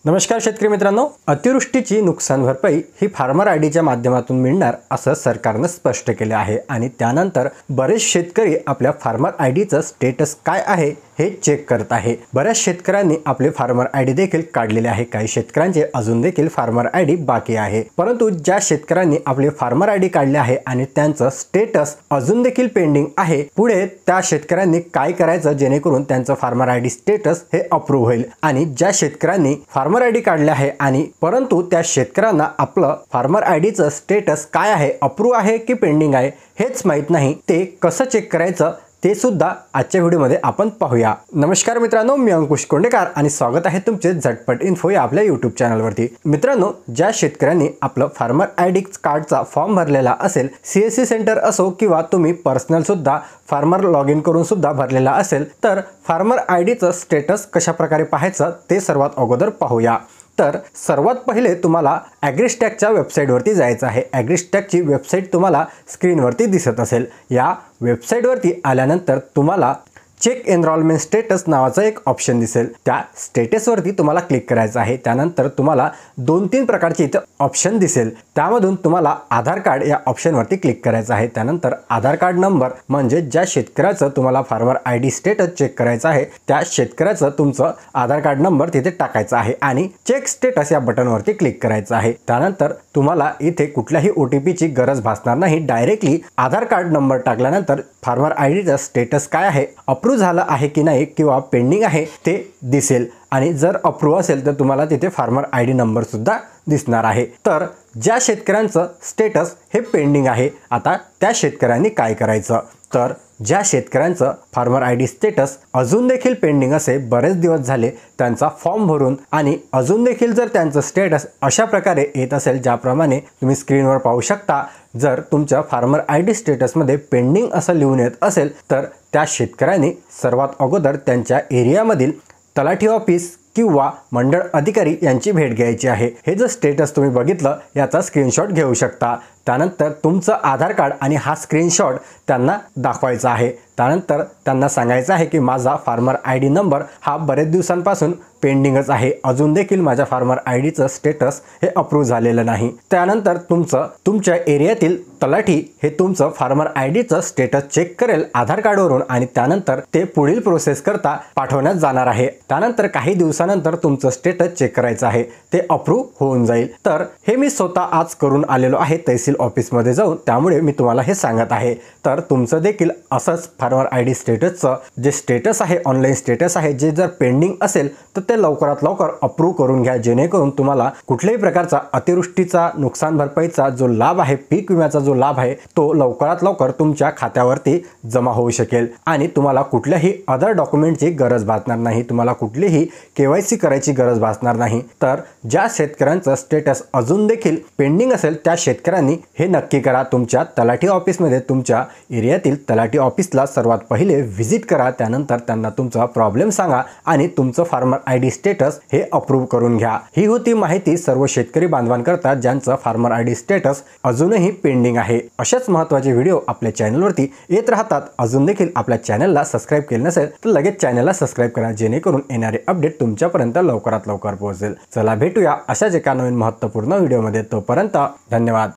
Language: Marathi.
नमस्कार शेतकरी मित्रांनो, अतिवृष्टीची नुकसान भरपाई ही फार्मर आयडीच्या माध्यमातून मिळणार असं सरकारने स्पष्ट केले आहे आणि त्यानंतर बरेच शेतकरी आपल्या फार्मर आयडीचं स्टेटस काय आहे हे चेक करत आहे। बऱ्याच शेतकऱ्यांनी आपले फार्मर आयडी देखील काढलेले आहे। काही शेतकऱ्यांचे अजून देखील फार्मर आयडी बाकी आहे, परंतु ज्या शेतकऱ्यांनी आपले फार्मर आयडी काढले आहे आणि त्यांचं स्टेटस अजून देखील पेंडिंग आहे, पुढे त्या शेतकऱ्यांनी काय करायचं जेणेकरून त्यांचं फार्मर आयडी स्टेटस हे अप्रूव्ह होईल। आणि ज्या शेतकऱ्यांनी फार्मर आयडी काढले आहे आणि परंतु त्या शेतकऱ्यांना आपलं फार्मर आयडीचं स्टेटस काय आहे, अप्रूव्ह आहे की पेंडिंग आहे हेच माहित नाही, ते कसं चेक करायचं ते सुद्धा आजच्या व्हिडिओमध्ये आपण पाहूया। नमस्कार मित्रांनो, मी अंकुश कोंडेकर आणि स्वागत आहे तुमचे झटपट इन्फो या आपल्या यूट्यूब चॅनलवरती। मित्रांनो, ज्या शेतकऱ्यांनी आपलं फार्मर आयडी कार्डचा फॉर्म भरलेला असेल, सीएससी सेंटर असो किंवा तुम्ही पर्सनल सुद्धा फार्मर लॉग इन करून सुद्धा भरलेला असेल, तर फार्मर आयडीचं स्टेटस कशा प्रकारे पाहायचं ते सर्वात अगोदर पाहूया। तर सर्वात पहिले तुम्हाला ॲग्रीस्टॅकच्या वेबसाईटवरती जायचं आहे। ॲग्रीस्टॅकची वेबसाईट तुम्हाला स्क्रीनवरती दिसत असेल। या वेबसाईटवरती आल्यानंतर तुम्हाला चेक एनरोलमेंट स्टेटस नावाचा एक ऑप्शन दिसेल। त्या स्टेटसवरती तुम्हाला क्लिक करायचं आहे। त्यानंतर तुम्हाला 2-3 प्रकारचे इथे ऑप्शन दिसेल, त्यामधून तुम्हाला आधार कार्ड या ऑप्शनवरती क्लिक करायचं आहे। त्यानंतर आधार कार्ड नंबर म्हणजे ज्या शेतकऱ्याचं तुम्हाला फार्मर आयडी स्टेटस चेक करायचं आहे त्या शेतकऱ्याचं तुमचं आधार कार्ड नंबर तिथे टाकायचा आहे आणि चेक स्टेटस या बटनवरती क्लिक करायचं आहे। त्यानंतर तुम्हाला इथे कुठल्याही OTPची गरज भासणार नाही। डायरेक्टली आधार कार्ड नंबर टाकल्यानंतर फार्मर आयडीचं स्टेटस काय आहे, अप्रूव्ह झालं आहे की नाही किंवा पेंडिंग आहे ते दिसेल आणि जर अप्रूव्ह असेल तर तुम्हाला तिथे फार्मर आयडी नंबर सुद्धा दिसणार आहे। तर ज्या शेतकऱ्यांचं स्टेटस हे पेंडिंग आहे, आता त्या शेतकऱ्यांनी काय करायचं, तर ज्या शेतकऱ्यांचं फार्मर आयडी स्टेटस अजून देखील पेंडिंग असेल, बरेच दिवस झाले त्यांचा फॉर्म भरून आणि अजून देखील जर त्यांचं स्टेटस अशा प्रकारे येत असेल ज्याप्रमाणे तुम्ही स्क्रीनवर पाहू शकता, जर तुमच्या फार्मर आयडी स्टेटसमध्ये पेंडिंग असं लिहून येत असेल तर त्या शेतकऱ्यांनी सर्वात अगोदर त्यांच्या एरियामधील तलाठी ऑफिस किंवा मंडळ अधिकारी यांची भेट घ्यायची आहे। हे जर स्टेटस तुम्ही बघितलं याचा स्क्रीनशॉट घेऊ शकता। त्यानंतर तुमचं आधार कार्ड आणि हा स्क्रीनशॉट त्यांना दाखवायचा आहे। त्यानंतर त्यांना सांगायचं आहे की माझा फार्मर आयडी नंबर हा बरेच दिवसांपासून पेंडिंगच आहे, अजून देखील माझ्या फार्मर आयडीचं स्टेटस हे अप्रूव्ह झालेलं नाही। त्यानंतर तुमच्या एरियातील तलाठी हे तुमचं फार्मर आयडीचं स्टेटस चेक करेल आधार कार्डवरून आणि त्यानंतर ते पुढील प्रोसेस करता पाठवण्यात जाणार आहे। त्यानंतर काही दिवसानंतर तुमचं स्टेटस चेक करायचं आहे, ते अप्रूव्ह होऊन जाईल। तर हे मी स्वतः आज करून आलेलो आहे तहसील ऑफिसमध्ये जाऊन, त्यामुळे मी तुम्हाला हे सांगत आहे। तर तुमचं देखील असंच फार्मर आयडी स्टेटसचं जे स्टेटस आहे, ऑनलाईन स्टेटस आहे, जे जर पेंडिंग असेल तर ते लवकरात लवकर अप्रूव्ह करून घ्या, जेणेकरून तुम्हाला कुठल्याही प्रकारचा अतिवृष्टीचा नुकसान भरपाईचा जो लाभ आहे, पीक विम्याचा जो लाभ आहे, तो लवकरात लवकर तुमच्या खात्यावरती जमा होऊ शकेल आणि तुम्हाला कुठल्याही अदर डॉक्युमेंटची गरज भासणार नाही, तुम्हाला कुठलीही KYC करायची गरज भासणार नाही। तर ज्या शेतकऱ्यांचं स्टेटस अजून देखील पेंडिंग असेल त्या शेतकऱ्यांनी हे नक्की करा। तुमच्या तलाठी ऑफिसमध्ये, तुमच्या एरियातील तलाठी ऑफिसला सर्वात पहिले व्हिजिट करा। त्यानंतर त्यांना तुमचा प्रॉब्लेम सांगा आणि तुमचं फार्मर आयडी स्टेटस हे अप्रूव्ह करून घ्या। ही होती माहिती सर्व शेतकरी बांधवांकरता ज्यांचं फार्मर आयडी स्टेटस अजूनही पेंडिंग आहे। अशाच महत्त्वाचे व्हिडिओ आपल्या चॅनलवरती येत राहतात। अजून देखील आपल्या चॅनलला सबस्क्राईब केले नसेल तर लगेच चॅनलला सबस्क्राईब करा, जेणेकरून येणारे अपडेट तुमच्यापर्यंत लवकरात लवकर पोहोचेल। चला भेटूया अशाच एका नवीन महत्त्वपूर्ण व्हिडिओमध्ये, तोपर्यंत धन्यवाद।